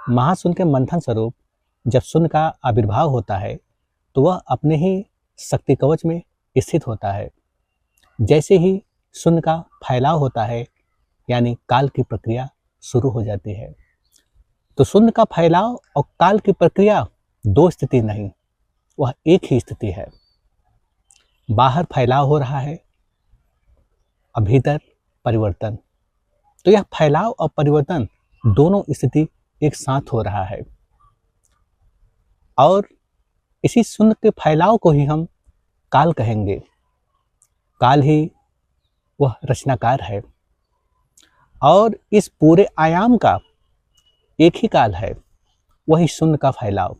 महाशून्य के मंथन स्वरूप जब शून्य का आविर्भाव होता है तो वह अपने ही शक्ति कवच में स्थित होता है। जैसे ही शून्य का फैलाव होता है यानी काल की प्रक्रिया शुरू हो जाती है। तो शून्य का फैलाव और काल की प्रक्रिया दो स्थिति नहीं, वह एक ही स्थिति है। बाहर फैलाव हो रहा है और भीतर परिवर्तन। तो यह फैलाव और परिवर्तन दोनों स्थिति एक साथ हो रहा है और इसी शून्य के फैलाव को ही हम काल कहेंगे। काल ही वह रचनाकार है और इस पूरे आयाम का एक ही काल है, वही शून्य का फैलाव,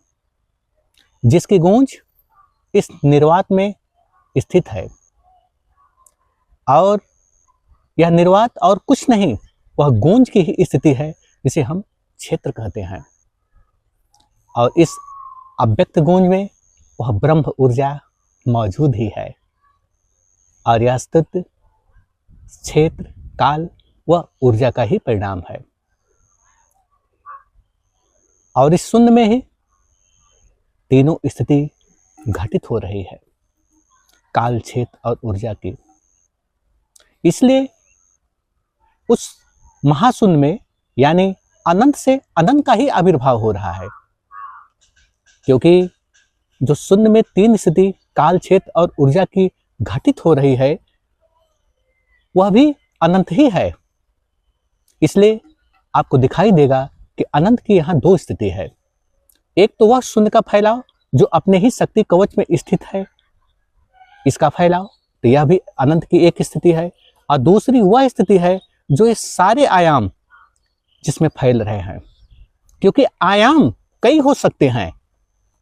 जिसकी गूंज इस निर्वात में स्थित है। और यह निर्वात और कुछ नहीं, वह गूंज की ही स्थिति है जिसे हम क्षेत्र कहते हैं। और इस अव्यक्त गूंज में वह ब्रह्म ऊर्जा मौजूद ही है और यह अस्तित्व क्षेत्र काल व ऊर्जा का ही परिणाम है। और इस शून्य में ही तीनों स्थिति घटित हो रही है, काल, क्षेत्र और ऊर्जा की। इसलिए उस महाशून्य में यानी अनंत से अनंत का ही आविर्भाव हो रहा है, क्योंकि जो शून्य में तीन स्थिति काल, क्षेत्र और ऊर्जा की घटित हो रही है वह भी अनंत ही है। इसलिए आपको दिखाई देगा कि अनंत की यहाँ दो स्थिति है। एक तो वह शून्य का फैलाव जो अपने ही शक्ति कवच में स्थित है, इसका फैलाव, तो यह भी अनंत की एक स्थिति है। और दूसरी वह स्थिति है जो ये सारे आयाम जिसमें फैल रहे हैं, क्योंकि आयाम कई हो सकते हैं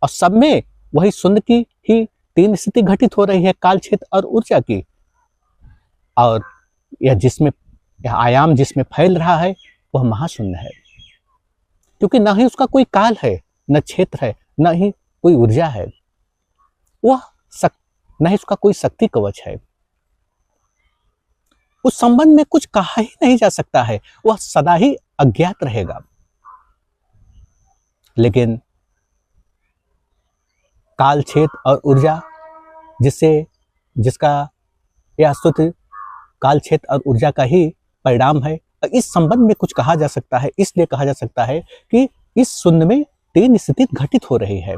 और सब में वही शून्य की ही तीन स्थिति घटित हो रही है, काल, क्षेत्र और ऊर्जा की। और यह आयाम जिसमें फैल रहा है वह महाशून्य है, क्योंकि न ही उसका कोई काल है, न क्षेत्र है, न ही कोई ऊर्जा है, न ही उसका कोई शक्ति कवच है। उस संबंध में कुछ कहा ही नहीं जा सकता है, वह सदा ही अज्ञात रहेगा। लेकिन काल, क्षेत्र और ऊर्जा जिसका यह अस्तित्व काल, क्षेत्र और ऊर्जा का ही परिणाम है, और इस संबंध में कुछ कहा जा सकता है, इसलिए कहा जा सकता है कि इस शून्य में तीन स्थिति घटित हो रही है,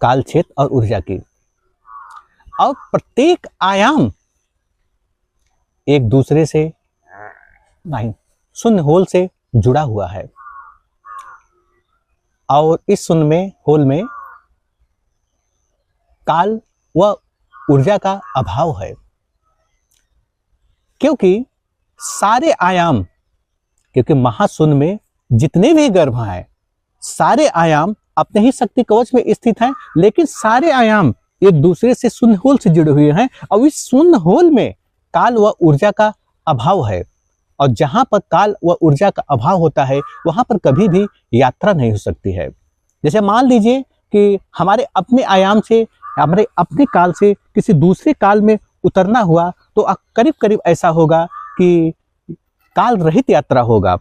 काल, क्षेत्र और ऊर्जा की। और प्रत्येक आयाम एक दूसरे से नहीं, शून्य होल से जुड़ा हुआ है। और इस शून्य होल में काल व ऊर्जा का अभाव है, क्योंकि सारे आयाम, क्योंकि महाशून्य में जितने भी गर्भ हैं सारे आयाम अपने ही शक्ति कवच में स्थित हैं, लेकिन सारे आयाम एक दूसरे से शून्य होल से जुड़े हुए हैं। और इस शून्य होल में काल व ऊर्जा का अभाव है, और जहां पर काल व ऊर्जा का अभाव होता है वहां पर कभी भी यात्रा नहीं हो सकती है। जैसे मान लीजिए कि हमारे अपने आयाम से, हमारे अपने काल से किसी दूसरे काल में उतरना हुआ, तो करीब करीब ऐसा होगा कि काल रहित यात्रा होगा।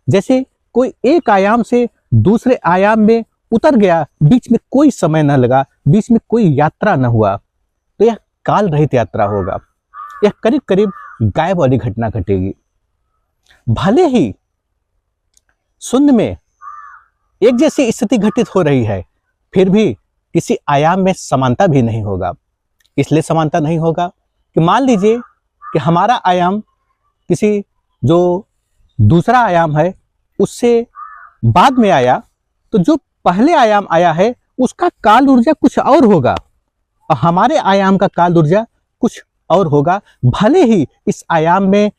जैसे कोई एक आयाम से दूसरे आयाम में उतर गया, बीच में कोई समय न लगा, बीच में कोई यात्रा न हुआ, तो यह काल रहित यात्रा होगा। यह करीब करीब गायब वाली घटना घटेगी। भले ही शून्य में एक जैसी स्थिति घटित हो रही है, फिर भी किसी आयाम में समानता भी नहीं होगा। इसलिए समानता नहीं होगा कि मान लीजिए कि हमारा आयाम किसी जो दूसरा आयाम है उससे बाद में आया, तो जो पहले आयाम आया है उसका काल ऊर्जा कुछ और होगा और हमारे आयाम का काल ऊर्जा कुछ और होगा। भले ही इस आयाम में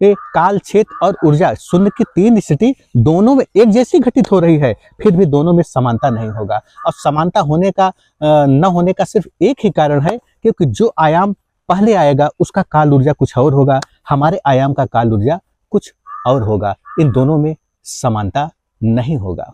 काल, क्षेत्र और ऊर्जा शून्य की तीन स्थिति दोनों में एक जैसी घटित हो रही है, फिर भी दोनों में समानता नहीं होगा। और समानता होने का न होने का सिर्फ एक ही कारण है, क्योंकि जो आयाम पहले आएगा उसका काल ऊर्जा कुछ और होगा, हमारे आयाम का काल ऊर्जा कुछ और होगा। इन दोनों में समानता नहीं होगा।